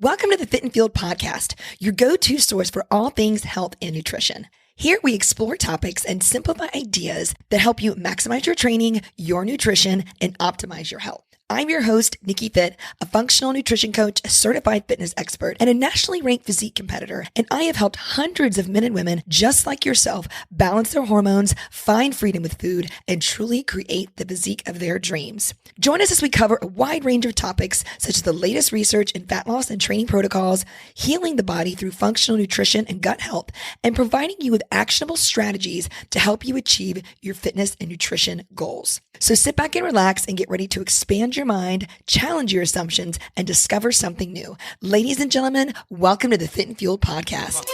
Welcome to the Fit and Field podcast, your go-to source for all things health and nutrition. Here we explore topics and simplify ideas that help you maximize your training, your nutrition, and optimize your health. I'm your host, Nikki Fit, a functional nutrition coach, a certified fitness expert, and a nationally ranked physique competitor. And I have helped hundreds of men and women just like yourself balance their hormones, find freedom with food, and truly create the physique of their dreams. Join us as we cover a wide range of topics such as the latest research in fat loss and training protocols, healing the body through functional nutrition and gut health, and providing you with actionable strategies to help you achieve your fitness and nutrition goals. So sit back and relax and get ready to expand your mind, challenge your assumptions, and discover something new. Ladies and gentlemen, welcome to the Fit and Fuel podcast.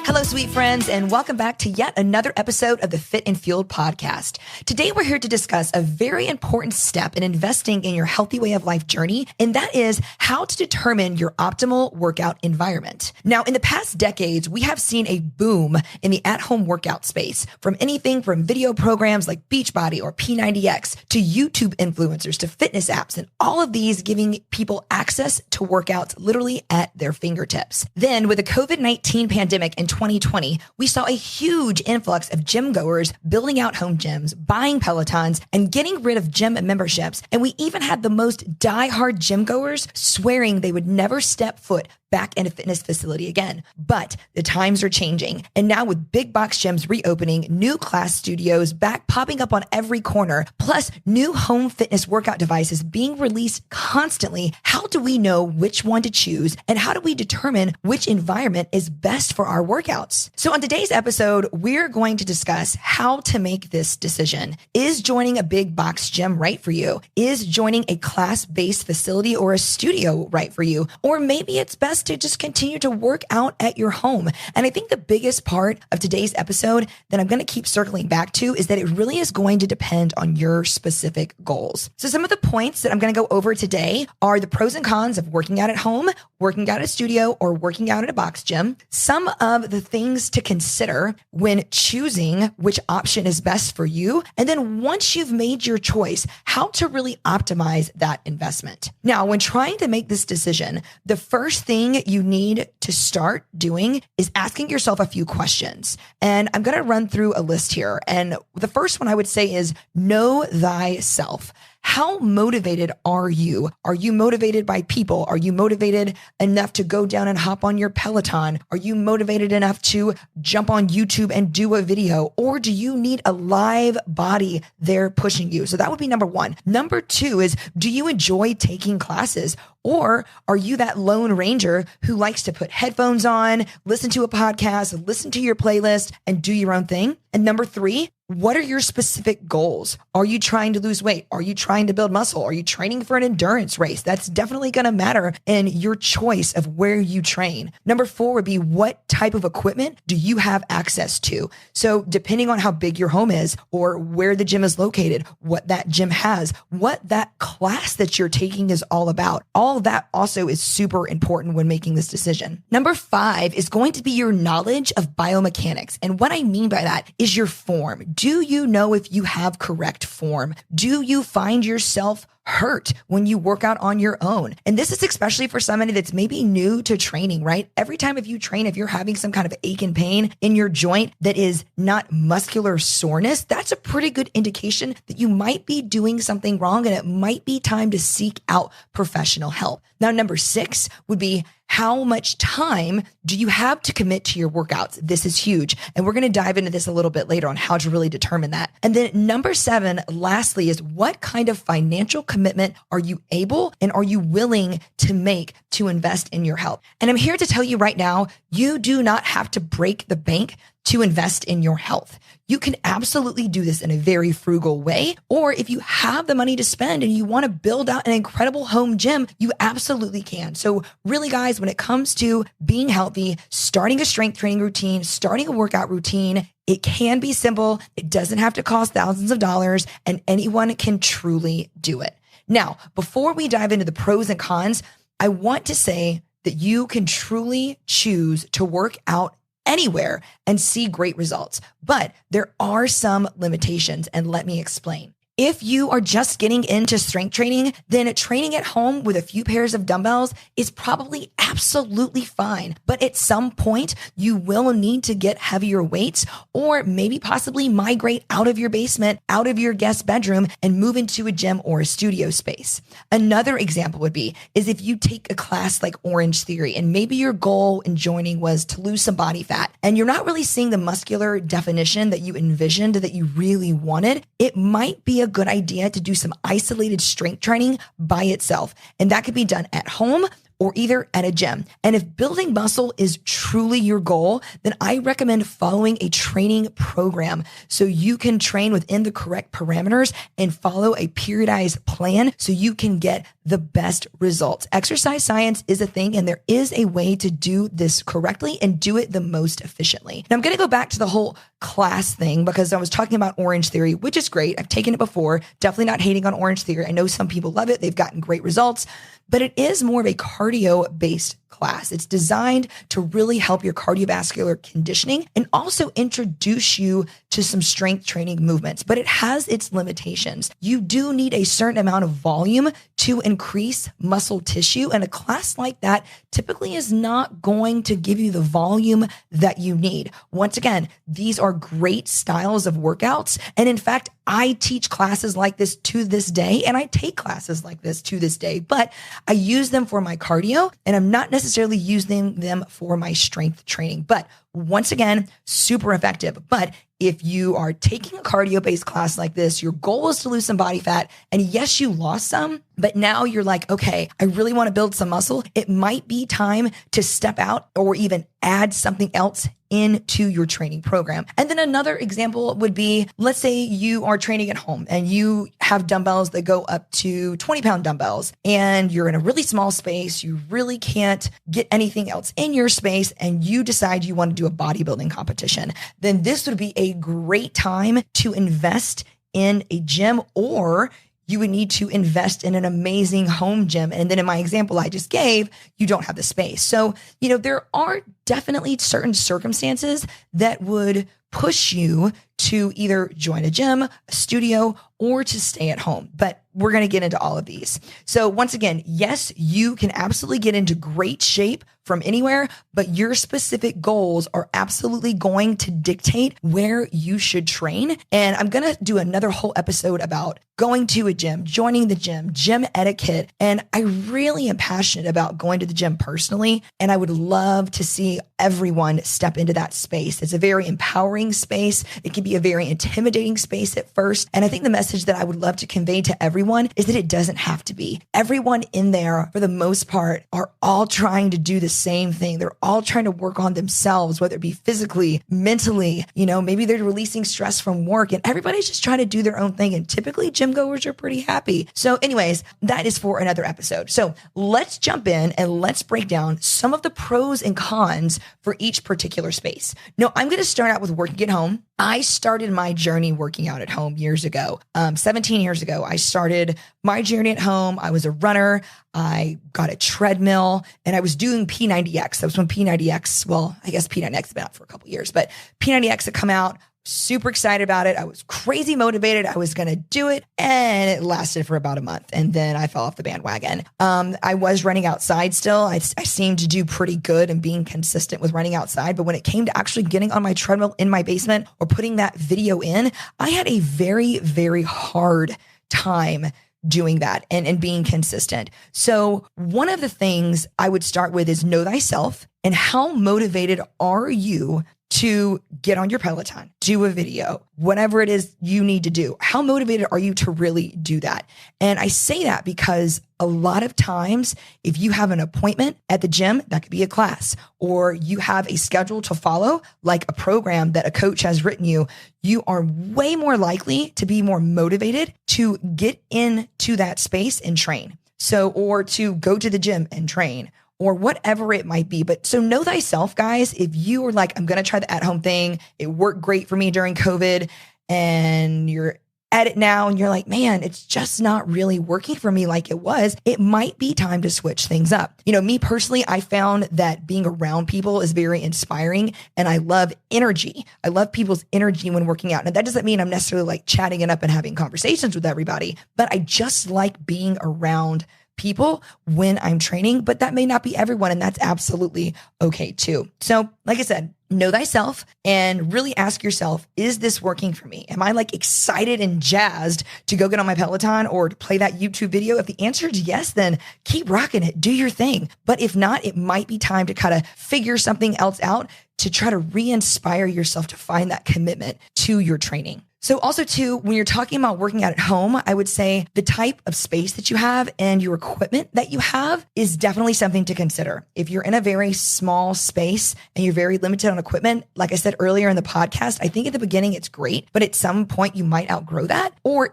Hello, sweet friends, and welcome back to yet another episode of the Fit and Fueled podcast. Today, we're here to discuss a very important step in investing in your healthy way of life journey, and that is how to determine your optimal workout environment. Now, in the past decades, we have seen a boom in the at-home workout space, from anything from video programs like Beachbody or P90X to YouTube influencers to fitness apps, and all of these giving people access to workouts literally at their fingertips. Then, with the COVID-19 pandemic in 2020, we saw a huge influx of gym goers building out home gyms, buying Pelotons, and getting rid of gym memberships. And we even had the most diehard gym goers swearing they would never step foot back in a fitness facility again. But the times are changing. And now with big box gyms reopening, new class studios popping up on every corner, plus new home fitness workout devices being released constantly, how do we know which one to choose? And how do we determine which environment is best for our workouts? So on today's episode, we're going to discuss how to make this decision. Is joining a big box gym right for you? Is joining a class-based facility or a studio right for you? Or maybe it's best to just continue to work out at your home. And I think the biggest part of today's episode that I'm going to keep circling back to is that it really is going to depend on your specific goals. So some of the points that I'm going to go over today are the pros and cons of working out at home, working out at a studio, or working out at a box gym. Some of the things to consider when choosing which option is best for you. And then once you've made your choice, how to really optimize that investment. Now, when trying to make this decision, the first thing you need to start doing is asking yourself a few questions. And I'm going to run through a list here. And the first one I would say is know thyself. How motivated are you? Are you motivated by people? Are you motivated enough to go down and hop on your Peloton? Are you motivated enough to jump on YouTube and do a video? Or do you need a live body there pushing you? So that would be number one. Number two is, do you enjoy taking classes? Or are you that lone ranger who likes to put headphones on, listen to a podcast, listen to your playlist, and do your own thing? And number three, what are your specific goals? Are you trying to lose weight? Are you trying to build muscle? Are you training for an endurance race? That's definitely going to matter in your choice of where you train. Number four would be, what type of equipment do you have access to? So depending on how big your home is or where the gym is located, what that gym has, what that class that you're taking is all about. All that also is super important when making this decision. Number five is going to be your knowledge of biomechanics. And what I mean by that is your form. Do you know if you have correct form? Do you find yourself hurt when you work out on your own? And this is especially for somebody that's maybe new to training, right? Every time if you train, if you're having some kind of ache and pain in your joint that is not muscular soreness, that's a pretty good indication that you might be doing something wrong and it might be time to seek out professional help. Now, number six would be, how much time do you have to commit to your workouts? This is huge. And we're going to dive into this a little bit later on how to really determine that. And then number seven, lastly, is what kind of financial commitment are you able and are you willing to make to invest in your health? And I'm here to tell you right now, you do not have to break the bank to invest in your health. You can absolutely do this in a very frugal way. Or if you have the money to spend and you want to build out an incredible home gym, you absolutely can. So really, guys, when it comes to being healthy, starting a strength training routine, starting a workout routine, it can be simple. It doesn't have to cost thousands of dollars, and anyone can truly do it. Now, before we dive into the pros and cons, I want to say that you can truly choose to work out anywhere and see great results. But there are some limitations, and let me explain. If you are just getting into strength training, then training at home with a few pairs of dumbbells is probably absolutely fine. But at some point, you will need to get heavier weights or maybe possibly migrate out of your basement, out of your guest bedroom and move into a gym or a studio space. Another example would be is if you take a class like Orange Theory and maybe your goal in joining was to lose some body fat and you're not really seeing the muscular definition that you envisioned that you really wanted, it might be a good idea to do some isolated strength training by itself. And that could be done at home or either at a gym. And if building muscle is truly your goal, then I recommend following a training program so you can train within the correct parameters and follow a periodized plan so you can get the best results. Exercise science is a thing, and there is a way to do this correctly and do it the most efficiently. Now I'm going to go back to the whole class thing because I was talking about Orange Theory, which is great. I've taken it before. Definitely not hating on Orange Theory. I know some people love it. They've gotten great results, but it is more of a cardio-based class. It's designed to really help your cardiovascular conditioning and also introduce you to some strength training movements, but it has its limitations. You do need a certain amount of volume to increase muscle tissue, and a class like that typically is not going to give you the volume that you need. Once again, these are great styles of workouts, and in fact, I teach classes like this to this day, and I take classes like this to this day, but I use them for my cardio, and I'm not necessarily using them for my strength training. But once again, super effective. But if you are taking a cardio-based class like this, your goal is to lose some body fat, and yes, you lost some, but now you're like, okay, I really want to build some muscle. It might be time to step out or even add something else into your training program. And then another example would be, let's say you are training at home and you have dumbbells that go up to 20-pound dumbbells and you're in a really small space. You really can't get anything else in your space and you decide you want to do a bodybuilding competition. Then this would be a great time to invest in a gym, or you would need to invest in an amazing home gym. And then in my example I just gave, you don't have the space. So, there are definitely certain circumstances that would push you to either join a gym, a studio, or to stay at home. But we're going to get into all of these. So once again, yes, you can absolutely get into great shape from anywhere, but your specific goals are absolutely going to dictate where you should train. And I'm going to do another whole episode about going to a gym, joining the gym etiquette. And I really am passionate about going to the gym personally. And I would love to see everyone step into that space. It's a very empowering space. It can be a very intimidating space at first. And I think the message that I would love to convey to everyone is that it doesn't have to be. Everyone in there, for the most part, are all trying to do the same thing. They're all trying to work on themselves, whether it be physically, mentally, maybe they're releasing stress from work, and everybody's just trying to do their own thing. And typically gym goers are pretty happy. So anyways, that is for another episode. So let's jump in and let's break down some of the pros and cons for each particular space. Now, I'm going to start out with working at home. I started my journey working out at home years ago. 17 years ago, I started my journey at home. I was a runner. I got a treadmill and I was doing P90X. That was when P90X, I guess P90X has been out for a couple of years, but P90X had come out. Super excited about it. I was crazy motivated. I was going to do it, and it lasted for about a month. And then I fell off the bandwagon. I was running outside still. I seemed to do pretty good and being consistent with running outside. But when it came to actually getting on my treadmill in my basement or putting that video in, I had a very, very hard time doing that and being consistent. So one of the things I would start with is know thyself, and how motivated are you to get on your Peloton, do a video, whatever it is you need to do. How motivated are you to really do that? And I say that because a lot of times, if you have an appointment at the gym, that could be a class, or you have a schedule to follow, like a program that a coach has written you, you are way more likely to be more motivated to get into that space and train. So, or to go to the gym and train, or whatever it might be. But so know thyself, guys. If you are like, I'm going to try the at-home thing, it worked great for me during COVID, and you're at it now and you're like, man, it's just not really working for me like it was, it might be time to switch things up. Me personally, I found that being around people is very inspiring and I love energy. I love people's energy when working out. Now that doesn't mean I'm necessarily like chatting it up and having conversations with everybody, but I just like being around people when I'm training, but that may not be everyone. And that's absolutely okay too. So like I said, know thyself and really ask yourself, is this working for me? Am I like excited and jazzed to go get on my Peloton or to play that YouTube video? If the answer is yes, then keep rocking it, do your thing. But if not, it might be time to kind of figure something else out to try to re-inspire yourself to find that commitment to your training. So also too, when you're talking about working out at home, I would say the type of space that you have and your equipment that you have is definitely something to consider. If you're in a very small space and you're very limited on equipment, like I said earlier in the podcast, I think at the beginning it's great, but at some point you might outgrow that or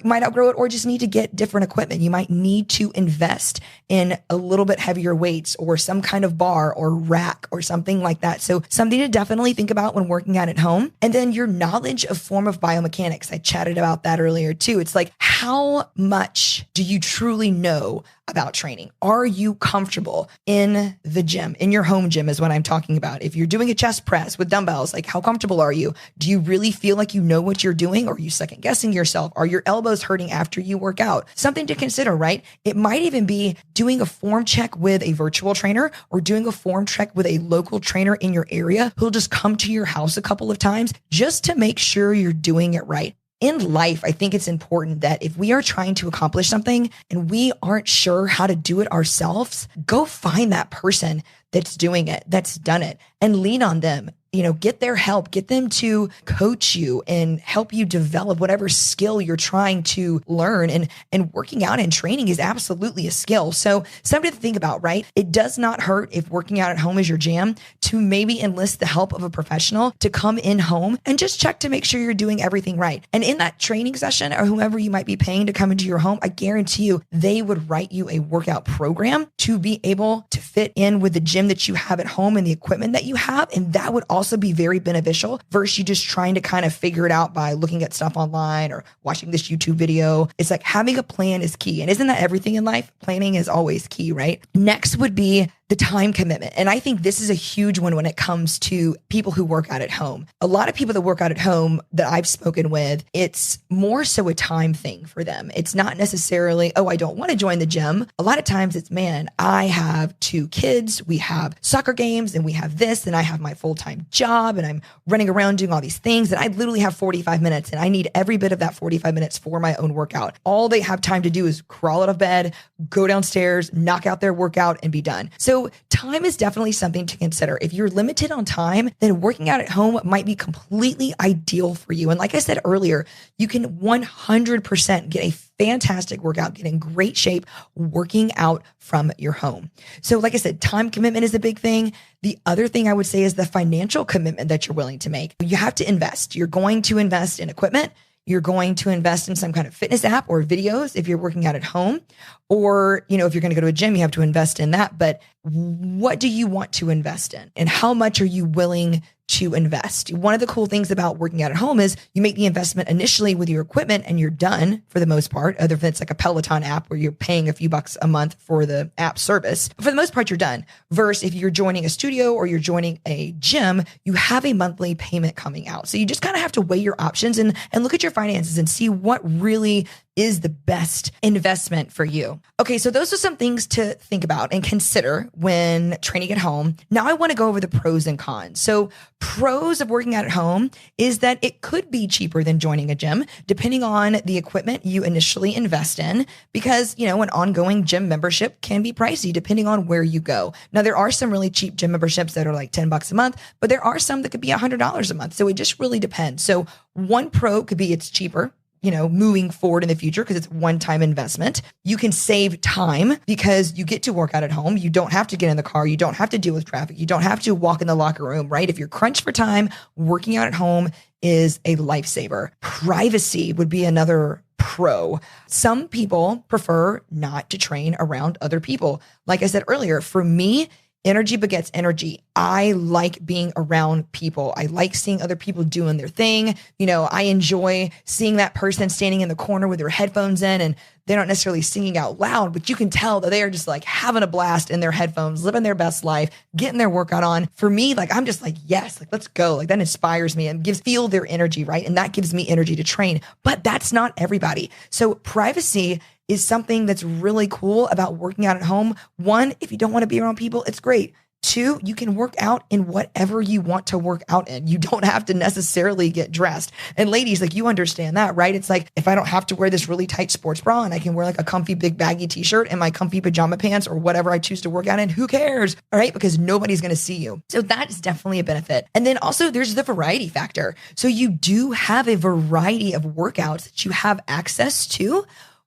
just need to get different equipment. You might need to invest in a little bit heavier weights or some kind of bar or rack or something like that. So something to definitely think about when working out at home. And then your knowledge of form of biomechanics. I chatted about that earlier too. It's like, how much do you truly know about training? Are you comfortable in the gym? In your home gym is what I'm talking about. If you're doing a chest press with dumbbells, like how comfortable are you? Do you really feel like you know what you're doing? Or are you second guessing yourself? Are your elbows hurting after you work out? Something to consider, right? It might even be doing a form check with a virtual trainer or doing a form check with a local trainer in your area who'll just come to your house a couple of times just to make sure you're doing it right. In life, I think it's important that if we are trying to accomplish something and we aren't sure how to do it ourselves, go find that person that's doing it, that's done it, and lean on them. Get their help, get them to coach you and help you develop whatever skill you're trying to learn. And working out and training is absolutely a skill. So something to think about, right? It does not hurt if working out at home is your jam to maybe enlist the help of a professional to come in home and just check to make sure you're doing everything right. And in that training session or whoever you might be paying to come into your home, I guarantee you they would write you a workout program to be able to fit in with the gym that you have at home and the equipment that you have. And that would also be very beneficial versus you just trying to kind of figure it out by looking at stuff online or watching this YouTube video. It's like having a plan is key. And isn't that everything in life? Planning is always key, right? Next would be the time commitment. And I think this is a huge one when it comes to people who work out at home. A lot of people that work out at home that I've spoken with, it's more so a time thing for them. It's not necessarily, oh, I don't want to join the gym. A lot of times it's, man, I have 2 kids, we have soccer games and we have this and I have my full-time job and I'm running around doing all these things and I literally have 45 minutes and I need every bit of that 45 minutes for my own workout. All they have time to do is crawl out of bed, go downstairs, knock out their workout and be done. So time is definitely something to consider. If you're limited on time, then working out at home might be completely ideal for you. And like I said earlier, you can 100% get a fantastic workout, get in great shape, working out from your home. So like I said, time commitment is a big thing. The other thing I would say is the financial commitment that you're willing to make. You have to invest. You're going to invest in equipment. You're going to invest in some kind of fitness app or videos if you're working out at home, or, if you're going to go to a gym, you have to invest in that. But what do you want to invest in and how much are you willing to invest? One of the cool things about working out at home is you make the investment initially with your equipment and you're done for the most part, other than it's like a Peloton app where you're paying a few bucks a month for the app service. But for the most part, you're done. Versus if you're joining a studio or you're joining a gym, you have a monthly payment coming out. So you just kind of have to weigh your options and look at your finances and see what really is the best investment for you. Okay, so those are some things to think about and consider when training at home. Now I want to go over the pros and cons. So pros of working out at home is that it could be cheaper than joining a gym, depending on the equipment you initially invest in, because, an ongoing gym membership can be pricey depending on where you go. Now there are some really cheap gym memberships that are like $10 a month, but there are some that could be $100 a month. So it just really depends. So one pro could be it's cheaper, moving forward in the future because it's one-time investment. You can save time because you get to work out at home. You don't have to get in the car. You don't have to deal with traffic. You don't have to walk in the locker room, right? If you're crunched for time, working out at home is a lifesaver. Privacy would be another pro. Some people prefer not to train around other people. Like I said earlier, for me, energy begets energy. I like being around people. I like seeing other people doing their thing. I enjoy seeing that person standing in the corner with their headphones in, and they're not necessarily singing out loud, but you can tell that they are just like having a blast in their headphones, living their best life, getting their workout on. For me, like, I'm just like, yes, like, let's go. Like, that inspires me and feel their energy, right? And that gives me energy to train. But that's not everybody. So privacy is something that's really cool about working out at home. One, if you don't want to be around people, it's great. Two, you can work out in whatever you want to work out in. You don't have to necessarily get dressed. And ladies, like, you understand that, right? It's like, if I don't have to wear this really tight sports bra and I can wear like a comfy big baggy t-shirt and my comfy pajama pants or whatever I choose to work out in, who cares? All right. Because nobody's going to see you. So that is definitely a benefit. And then also there's the variety factor. So you do have a variety of workouts that you have access to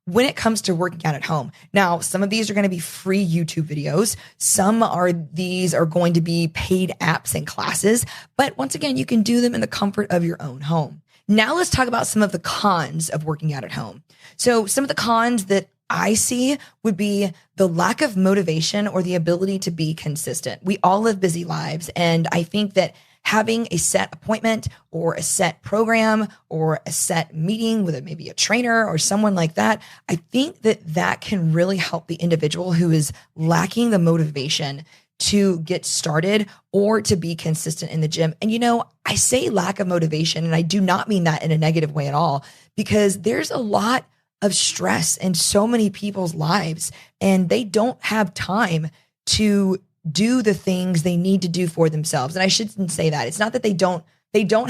when it comes to working out at home. Now, some of these are going to be free YouTube videos. These are going to be paid apps and classes. But once again, you can do them in the comfort of your own home. Now let's talk about some of the cons of working out at home. So some of the cons that I see would be the lack of motivation or the ability to be consistent. We all live busy lives. And I think that having a set appointment or a set program or a set meeting with maybe a trainer or someone like that, I think that can really help the individual who is lacking the motivation to get started or to be consistent in the gym. And I say lack of motivation, and I do not mean that in a negative way at all, because there's a lot of stress in so many people's lives, and they don't have time to do the things they need to do for themselves. And I shouldn't say that. It's not that they don't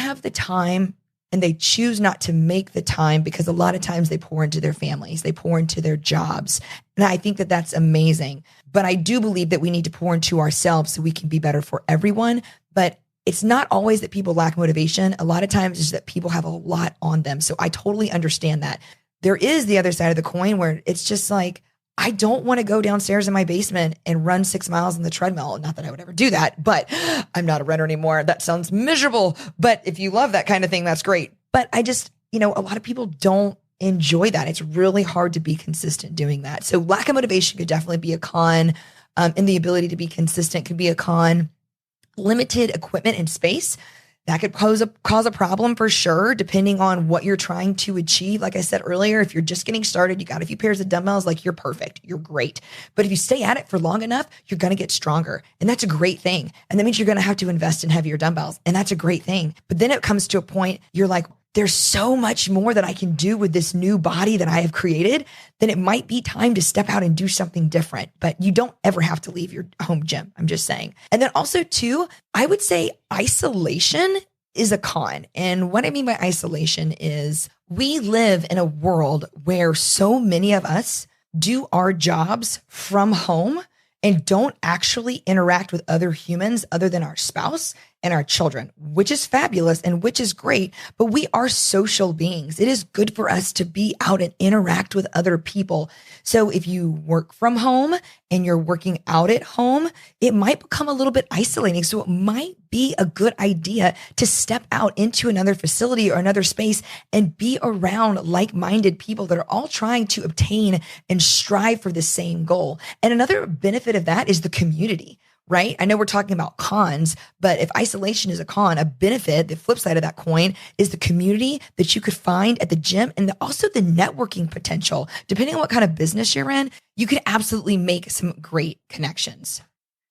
have the time and they choose not to make the time, because a lot of times they pour into their families, they pour into their jobs. And I think that that's amazing. But I do believe that we need to pour into ourselves so we can be better for everyone. But it's not always that people lack motivation. A lot of times it's that people have a lot on them. So I totally understand that. There is the other side of the coin where it's just like, I don't want to go downstairs in my basement and run 6 miles on the treadmill. Not that I would ever do that, but I'm not a runner anymore. That sounds miserable. But if you love that kind of thing, that's great. But I just, a lot of people don't enjoy that. It's really hard to be consistent doing that. So lack of motivation could definitely be a con. And the ability to be consistent could be a con. Limited equipment and space, that could cause a problem for sure, depending on what you're trying to achieve. Like I said earlier, if you're just getting started, you got a few pairs of dumbbells, like, you're perfect. You're great. But if you stay at it for long enough, you're going to get stronger. And that's a great thing. And that means you're going to have to invest in heavier dumbbells. And that's a great thing. But then it comes to a point, you're like, there's so much more that I can do with this new body that I have created, then it might be time to step out and do something different. But you don't ever have to leave your home gym. I'm just saying. And then also too, I would say isolation is a con. And what I mean by isolation is we live in a world where so many of us do our jobs from home and don't actually interact with other humans other than our spouse and our children, which is fabulous and which is great, but we are social beings. It is good for us to be out and interact with other people. So if you work from home and you're working out at home, it might become a little bit isolating. So it might be a good idea to step out into another facility or another space and be around like-minded people that are all trying to obtain and strive for the same goal. And another benefit of that is the community. Right? I know we're talking about cons, but if isolation is a con, a benefit, the flip side of that coin is the community that you could find at the gym, and also the networking potential. Depending on what kind of business you're in, you can absolutely make some great connections.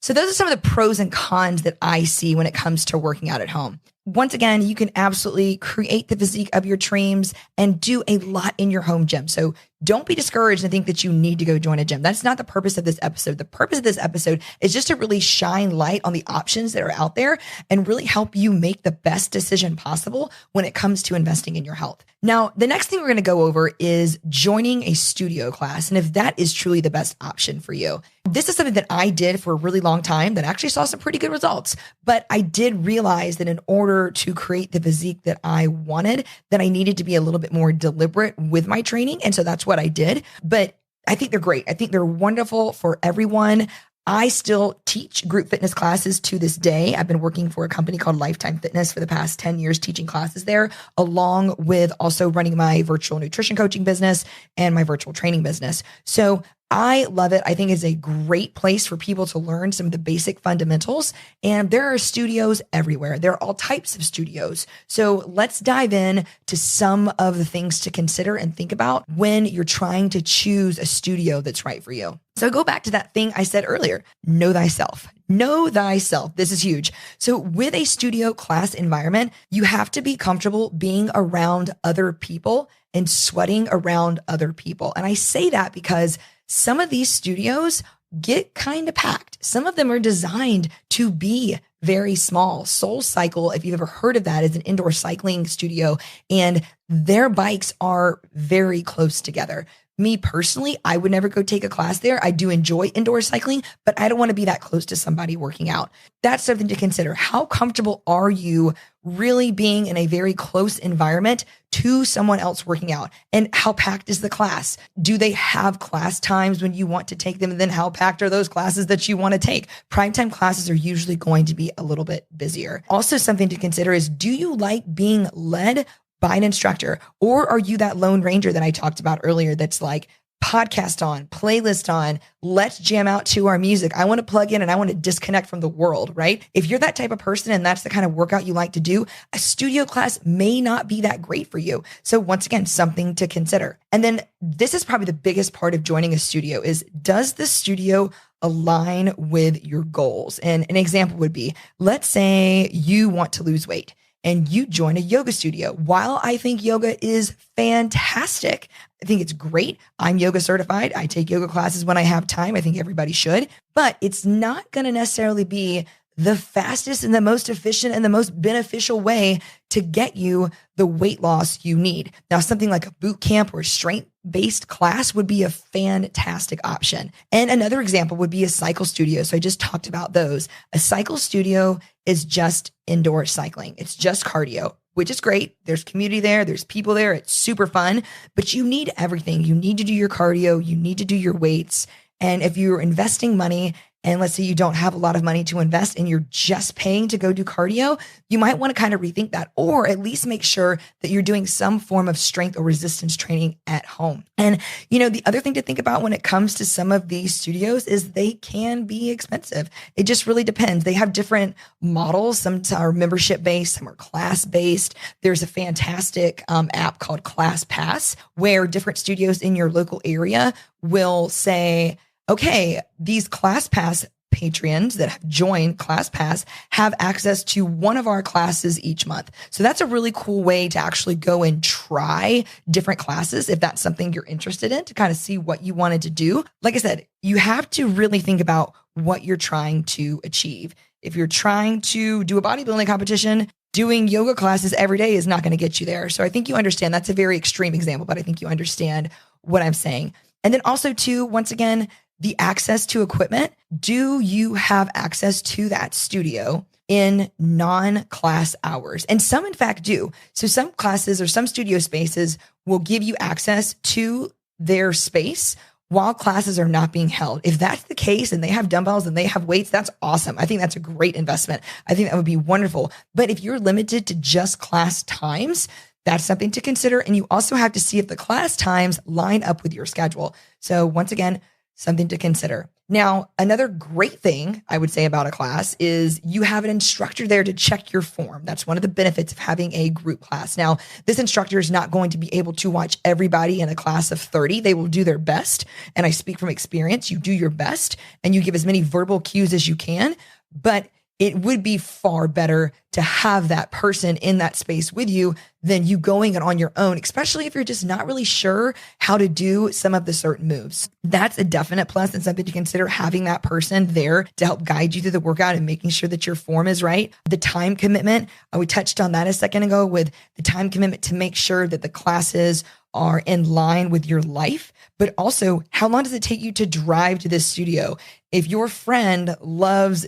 So those are some of the pros and cons that I see when it comes to working out at home. Once again, you can absolutely create the physique of your dreams and do a lot in your home gym. So don't be discouraged and think that you need to go join a gym. That's not the purpose of this episode. The purpose of this episode is just to really shine light on the options that are out there and really help you make the best decision possible when it comes to investing in your health. Now, the next thing we're going to go over is joining a studio class, and if that is truly the best option for you. This is something that I did for a really long time that actually saw some pretty good results, but I did realize that in order to create the physique that I wanted, that I needed to be a little bit more deliberate with my training. And so that's what I did. But I think they're great. I think they're wonderful for everyone. I still teach group fitness classes to this day. I've been working for a company called Lifetime Fitness for the past 10 years, teaching classes there, along with also running my virtual nutrition coaching business and my virtual training business. So I love it. I think it's a great place for people to learn some of the basic fundamentals. And there are studios everywhere. There are all types of studios. So let's dive in to some of the things to consider and think about when you're trying to choose a studio that's right for you. So go back to that thing I said earlier, know thyself. Know thyself. This is huge. So with a studio class environment, you have to be comfortable being around other people and sweating around other people. And I say that because some of these studios get kind of packed. Some of them are designed to be very small. Soul Cycle, if you've ever heard of that, is an indoor cycling studio, and their bikes are very close together. Me personally, I would never go take a class there. I do enjoy indoor cycling, but I don't want to be that close to somebody working out. That's something to consider. How comfortable are you really being in a very close environment to someone else working out? And how packed is the class? Do they have class times when you want to take them? And then how packed are those classes that you want to take? Primetime classes are usually going to be a little bit busier. Also, something to consider is, do you like being led by an instructor? Or are you that lone ranger that I talked about earlier that's like, podcast on, playlist on, let's jam out to our music. I want to plug in and I want to disconnect from the world, right? If you're that type of person and that's the kind of workout you like to do, a studio class may not be that great for you. So once again, something to consider. And then this is probably the biggest part of joining a studio is, does the studio align with your goals? And an example would be, let's say you want to lose weight and you join a yoga studio. While I think yoga is fantastic, I think it's great. I'm yoga certified. I take yoga classes when I have time. I think everybody should, but it's not going to necessarily be the fastest and the most efficient and the most beneficial way to get you the weight loss you need. Now, something like a boot camp or strength-based class would be a fantastic option. And another example would be a cycle studio. So I just talked about those. A cycle studio is just indoor cycling. It's just cardio, which is great. There's community there. There's people there. It's super fun, but you need everything. You need to do your cardio. You need to do your weights. And if you're investing money, and let's say you don't have a lot of money to invest and you're just paying to go do cardio, you might want to kind of rethink that, or at least make sure that you're doing some form of strength or resistance training at home. And, the other thing to think about when it comes to some of these studios is they can be expensive. It just really depends. They have different models. Some are membership based, some are class based. There's a fantastic app called ClassPass where different studios in your local area will say, okay, these ClassPass patrons that have joined ClassPass have access to one of our classes each month. So that's a really cool way to actually go and try different classes if that's something you're interested in, to kind of see what you wanted to do. Like I said, you have to really think about what you're trying to achieve. If you're trying to do a bodybuilding competition, doing yoga classes every day is not going to get you there. So I think you understand. That's a very extreme example, but I think you understand what I'm saying. And then also too, once again, the access to equipment. Do you have access to that studio in non-class hours? And some, in fact, do. So some classes or some studio spaces will give you access to their space while classes are not being held. If that's the case and they have dumbbells and they have weights, that's awesome. I think that's a great investment. I think that would be wonderful. But if you're limited to just class times, that's something to consider. And you also have to see if the class times line up with your schedule. So once again, something to consider. Now, another great thing I would say about a class is you have an instructor there to check your form. That's one of the benefits of having a group class. Now, this instructor is not going to be able to watch everybody in a class of 30. They will do their best. And I speak from experience. You do your best and you give as many verbal cues as you can, but it would be far better to have that person in that space with you than you going it on your own, especially if you're just not really sure how to do some of the certain moves. That's a definite plus and something to consider, having that person there to help guide you through the workout and making sure that your form is right. The time commitment, we touched on that a second ago, with the time commitment to make sure that the classes are in line with your life, but also how long does it take you to drive to this studio? If your friend loves ...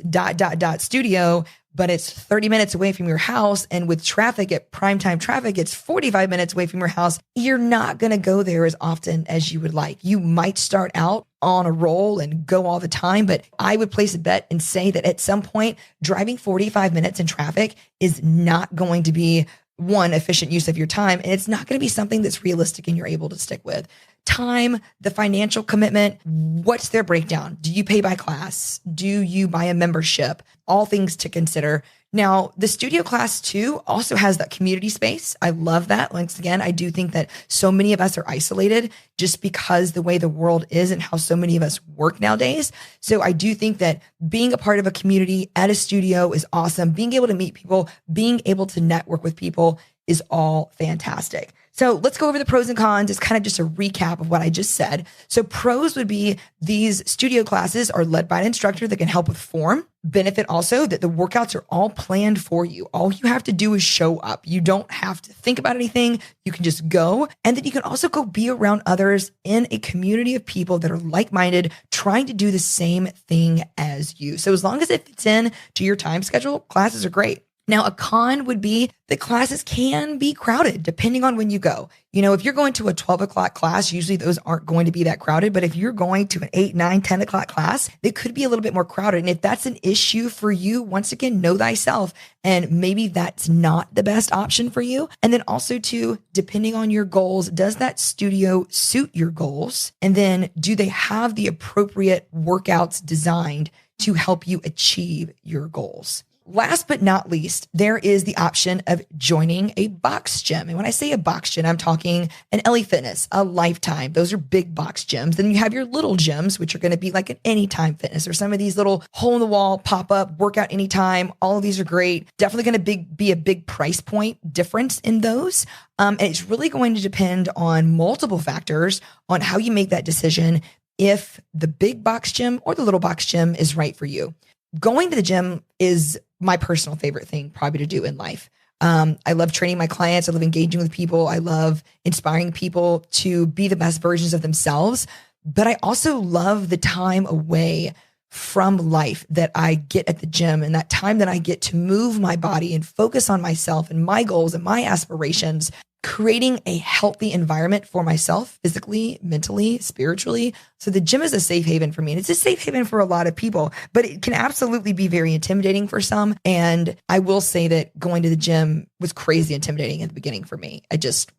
studio, but it's 30 minutes away from your house, and with traffic at primetime traffic, it's 45 minutes away from your house, you're not going to go there as often as you would like. You might start out on a roll and go all the time, but I would place a bet and say that at some point, driving 45 minutes in traffic is not going to be one efficient use of your time. And it's not going to be something that's realistic and you're able to stick with. time, the financial commitment, what's their breakdown? Do you pay by class? Do you buy a membership? All things to consider. Now, the studio class too also has that community space. I love that. Once again, I do think that so many of us are isolated just because the way the world is and how so many of us work nowadays. So I do think that being a part of a community at a studio is awesome. Being able to meet people, being able to network with people is all fantastic. So let's go over the pros and cons. It's kind of just a recap of what I just said. So pros would be these studio classes are led by an instructor that can help with form. Benefit also that the workouts are all planned for you. All you have to do is show up. You don't have to think about anything. You can just go. And then you can also go be around others in a community of people that are like-minded, trying to do the same thing as you. So as long as it fits in to your time schedule, classes are great. Now, a con would be the classes can be crowded depending on when you go. You know, if you're going to a 12 o'clock class, usually those aren't going to be that crowded. But if you're going to an 8, 9, 10 o'clock class, it could be a little bit more crowded. And if that's an issue for you, once again, know thyself. And maybe that's not the best option for you. And then also too, depending on your goals, does that studio suit your goals? And then do they have the appropriate workouts designed to help you achieve your goals? Last but not least, there is the option of joining a box gym. And when I say a box gym, I'm talking an LA Fitness, a Lifetime. Those are big box gyms. Then you have your little gyms, which are going to be like an Anytime Fitness or some of these little hole in the wall, pop up, workout anytime. All of these are great. Definitely going to be a big price point difference in those. And it's really going to depend on multiple factors on how you make that decision if the big box gym or the little box gym is right for you. Going to the gym is my personal favorite thing probably to do in life. I love training my clients. I love engaging with people. I love inspiring people to be the best versions of themselves. But I also love the time away from life that I get at the gym and that time that I get to move my body and focus on myself and my goals and my aspirations, creating a healthy environment for myself, physically, mentally, spiritually. So the gym is a safe haven for me. And it's a safe haven for a lot of people, but it can absolutely be very intimidating for some. And I will say that going to the gym was crazy intimidating at the beginning for me.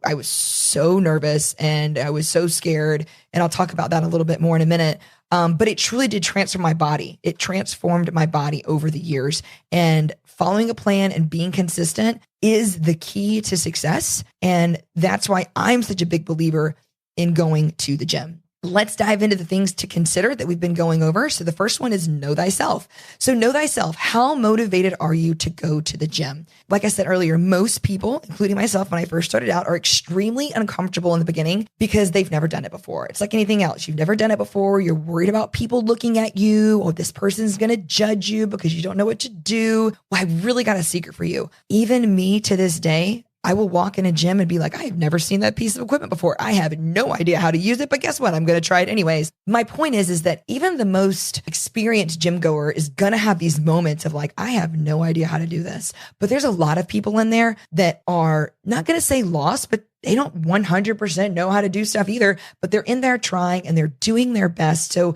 I was so nervous and I was so scared. And I'll talk about that a little bit more in a minute. But it truly did transform my body. It transformed my body over the years. And following a plan and being consistent is the key to success. And that's why I'm such a big believer in going to the gym. Let's dive into the things to consider that we've been going over. So the first one is know thyself. So know thyself. How motivated are you to go to the gym? Like I said earlier, most people, including myself when I first started out, are extremely uncomfortable in the beginning because they've never done it before. It's like anything else. You've never done it before. You're worried about people looking at you, or this person's going to judge you because you don't know what to do. Well, I really got a secret for you. Even me to this day, I will walk in a gym and be like, I've never seen that piece of equipment before. I have no idea how to use it, but guess what? I'm going to try it anyways. My point is that even the most experienced gym goer is going to have these moments of like, I have no idea how to do this. But there's a lot of people in there that are not going to say lost, but they don't 100% know how to do stuff either, but they're in there trying and they're doing their best. So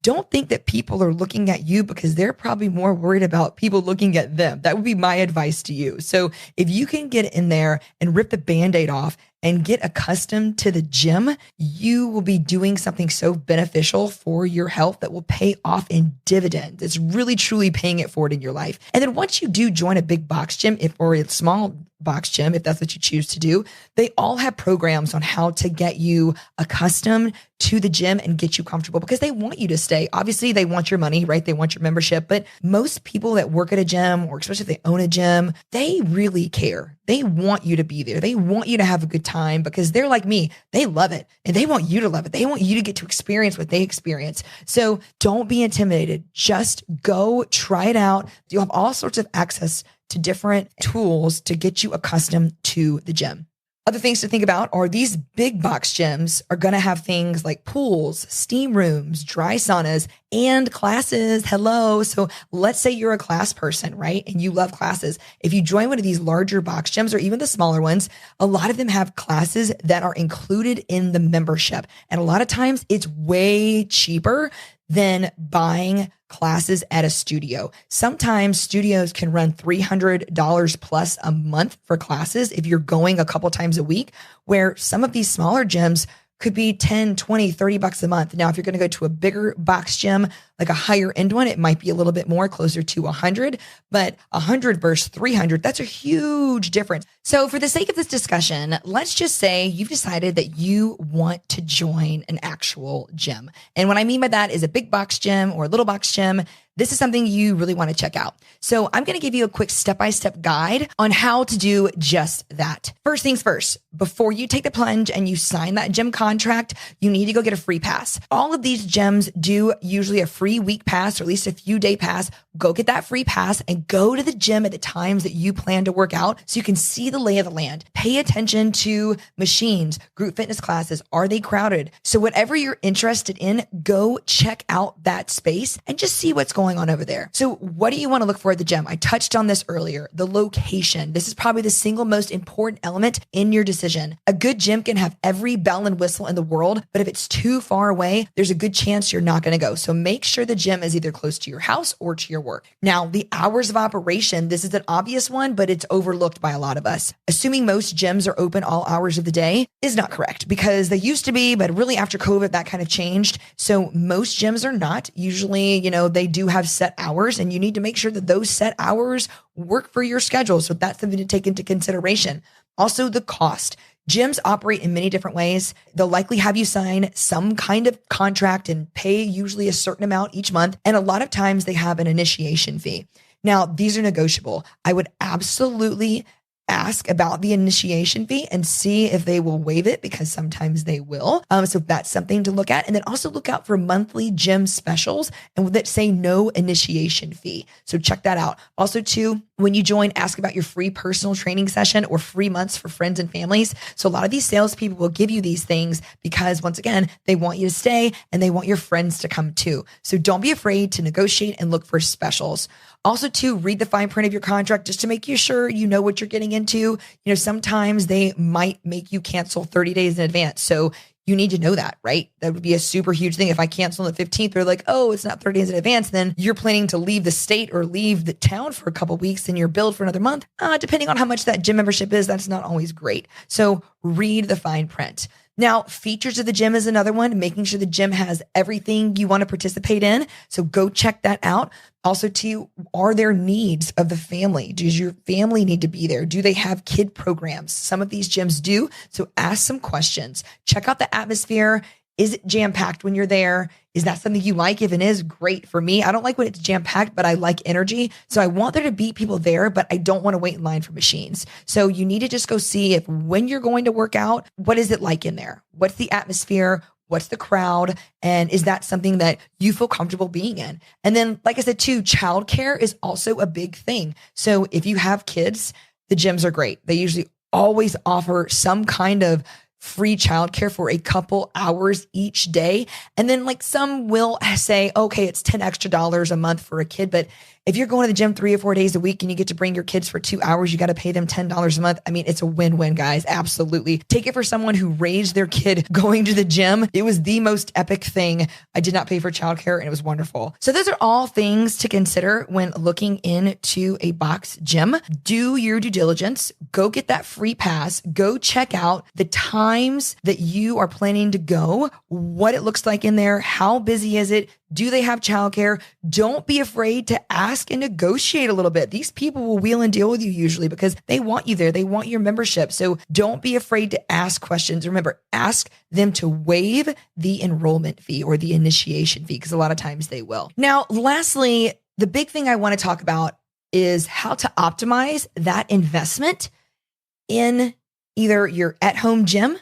don't think that people are looking at you because they're probably more worried about people looking at them. That would be my advice to you. So if you can get in there and rip the Band-Aid off and get accustomed to the gym, you will be doing something so beneficial for your health that will pay off in dividends. It's really, truly paying it forward in your life. And then once you do join a big box gym, or a small box gym, if that's what you choose to do, they all have programs on how to get you accustomed to the gym and get you comfortable because they want you to stay. Obviously, they want your money, right? They want your membership. But most people that work at a gym, or especially if they own a gym, they really care. They want you to be there. They want you to have a good time because they're like me. They love it and they want you to love it. They want you to get to experience what they experience. So don't be intimidated. Just go try it out. You'll have all sorts of access to different tools to get you accustomed to the gym. Other things to think about are these big box gyms are going to have things like pools, steam rooms, dry saunas, and classes. Hello. So let's say you're a class person, right? And you love classes. If you join one of these larger box gyms or even the smaller ones, a lot of them have classes that are included in the membership. And a lot of times it's way cheaper than buying classes at a studio. Sometimes studios can run $300 plus a month for classes if you're going a couple times a week, where some of these smaller gyms could be 10, 20, 30 bucks a month. Now, if you're going to go to a bigger box gym, like a higher end one, it might be a little bit more, closer to 100, but 100 versus 300, that's a huge difference. So for the sake of this discussion, let's just say you've decided that you want to join an actual gym. And what I mean by that is a big box gym or a little box gym. This is something you really want to check out. So I'm going to give you a quick step-by-step guide on how to do just that. First things first, before you take the plunge and you sign that gym contract, you need to go get a free pass. All of these gyms do usually a free week pass or at least a few day pass. Go get that free pass and go to the gym at the times that you plan to work out so you can see the lay of the land. Pay attention to machines, group fitness classes. Are they crowded? So whatever you're interested in, go check out that space and just see what's going on over there. So what do you want to look for at the gym? I touched on this earlier, the location. This is probably the single most important element in your decision. A good gym can have every bell and whistle in the world, but if it's too far away, there's a good chance you're not going to go. So make sure the gym is either close to your house or to your work. Now, the hours of operation, this is an obvious one, but it's overlooked by a lot of us. Assuming most gyms are open all hours of the day is not correct because they used to be, but really after COVID, that kind of changed. So most gyms are not. Usually, they do have set hours and you need to make sure that those set hours work for your schedule. So that's something to take into consideration. Also, the cost. Gyms operate in many different ways. They'll likely have you sign some kind of contract and pay usually a certain amount each month. And a lot of times they have an initiation fee. Now, these are negotiable. I would absolutely ask about the initiation fee and see if they will waive it because sometimes they will. So that's something to look at. And then also look out for monthly gym specials and that say no initiation fee. So check that out. Also too, when you join, ask about your free personal training session or free months for friends and families. So a lot of these salespeople will give you these things because once again, they want you to stay and they want your friends to come too. So don't be afraid to negotiate and look for specials. Also to read the fine print of your contract just to make you sure you know what you're getting into. Sometimes they might make you cancel 30 days in advance. So you need to know that, right? That would be a super huge thing. If I cancel on the 15th, they're like, oh, it's not 30 days in advance. Then you're planning to leave the state or leave the town for a couple of weeks and you're billed for another month. Depending on how much that gym membership is, that's not always great. So read the fine print. Now, features of the gym is another one, making sure the gym has everything you want to participate in. So go check that out. Also, too, are there needs of the family? Does your family need to be there? Do they have kid programs? Some of these gyms do. So ask some questions. Check out the atmosphere. Is it jam-packed when you're there? Is that something you like? If it is, great. For me, I don't like when it's jam-packed, but I like energy. So I want there to be people there, but I don't want to wait in line for machines. So you need to just go see if when you're going to work out, what is it like in there? What's the atmosphere? What's the crowd? And is that something that you feel comfortable being in? And then, like I said, too, childcare is also a big thing. So if you have kids, the gyms are great. They usually always offer some kind of free childcare for a couple hours each day. And then some will say, okay, it's $10 extra a month for a kid. But if you're going to the gym 3 or 4 days a week and you get to bring your kids for 2 hours, you got to pay them $10 a month. I mean, it's a win-win, guys. Absolutely. Take it for someone who raised their kid going to the gym. It was the most epic thing. I did not pay for childcare and it was wonderful. So those are all things to consider when looking into a box gym. Do your due diligence. Go get that free pass. Go check out the times that you are planning to go, what it looks like in there, how busy is it? Do they have childcare? Don't be afraid to ask and negotiate a little bit. These people will wheel and deal with you usually because they want you there. They want your membership. So don't be afraid to ask questions. Remember, ask them to waive the enrollment fee or the initiation fee because a lot of times they will. Now, lastly, the big thing I want to talk about is how to optimize that investment in either your at-home gym,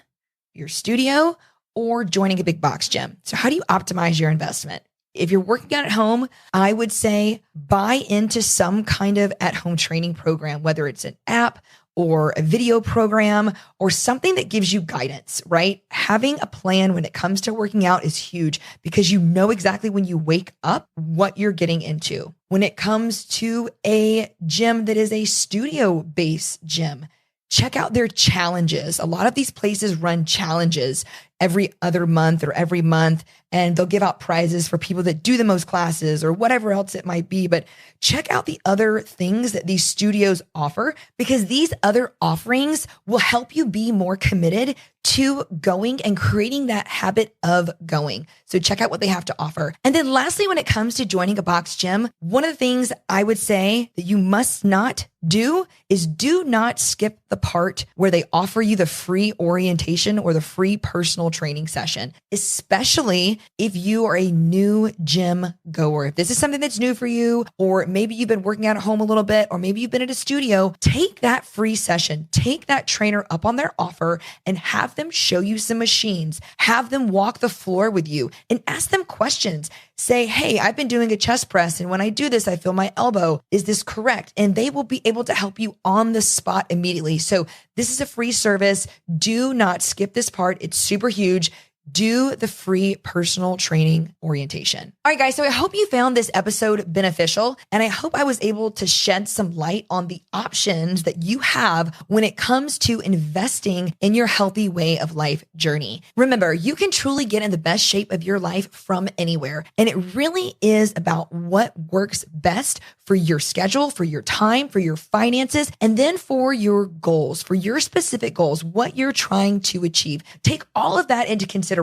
your studio, or joining a big box gym. So how do you optimize your investment? If you're working out at home, I would say buy into some kind of at-home training program, whether it's an app or a video program or something that gives you guidance, right? Having a plan when it comes to working out is huge because you know exactly when you wake up what you're getting into. When it comes to a gym that is a studio-based gym, check out their challenges. A lot of these places run challenges. every other month or every month, and they'll give out prizes for people that do the most classes or whatever else it might be. But check out the other things that these studios offer, because these other offerings will help you be more committed to going and creating that habit of going. So check out what they have to offer. And then lastly, when it comes to joining a box gym, one of the things I would say that you must not do is do not skip the part where they offer you the free orientation or the free personal training session, especially if you are a new gym goer. If this is something that's new for you, or maybe you've been working out at home a little bit, or maybe you've been at a studio, take that free session, take that trainer up on their offer and have them show you some machines, have them walk the floor with you and ask them questions. Say, hey, I've been doing a chest press, and when I do this, I feel my elbow. Is this correct? And they will be able to help you on the spot immediately. So this is a free service. Do not skip this part. It's super huge. Do the free personal training orientation. All right, guys. So I hope you found this episode beneficial, and I hope I was able to shed some light on the options that you have when it comes to investing in your healthy way of life journey. Remember, you can truly get in the best shape of your life from anywhere. And it really is about what works best for your schedule, for your time, for your finances, and then for your goals, for your specific goals, what you're trying to achieve. Take all of that into consideration.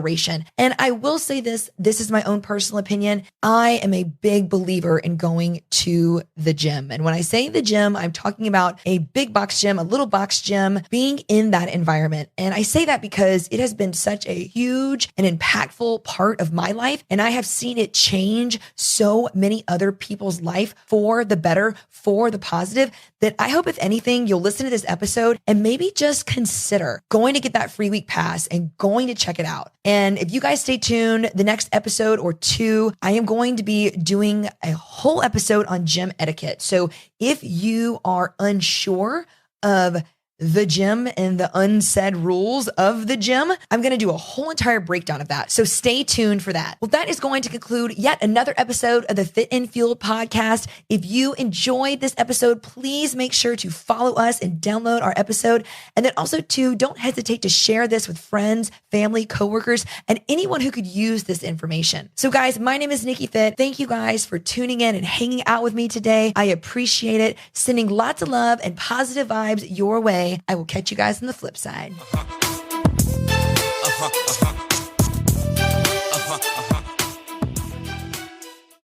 And I will say this is my own personal opinion. I am a big believer in going to the gym. And when I say the gym, I'm talking about a big box gym, a little box gym, being in that environment. And I say that because it has been such a huge and impactful part of my life. And I have seen it change so many other people's life for the better, for the positive, that I hope if anything, you'll listen to this episode and maybe just consider going to get that free week pass and going to check it out. And if you guys stay tuned, the next episode or two, I am going to be doing a whole episode on gym etiquette. So if you are unsure of the gym and the unsaid rules of the gym, I'm going to do a whole entire breakdown of that. So stay tuned for that. Well, that is going to conclude yet another episode of the Fit and Fueled podcast. If you enjoyed this episode, please make sure to follow us and download our episode. And then also don't hesitate to share this with friends, family, coworkers, and anyone who could use this information. So guys, my name is Nikki Fit. Thank you guys for tuning in and hanging out with me today. I appreciate it. Sending lots of love and positive vibes your way. I will catch you guys on the flip side.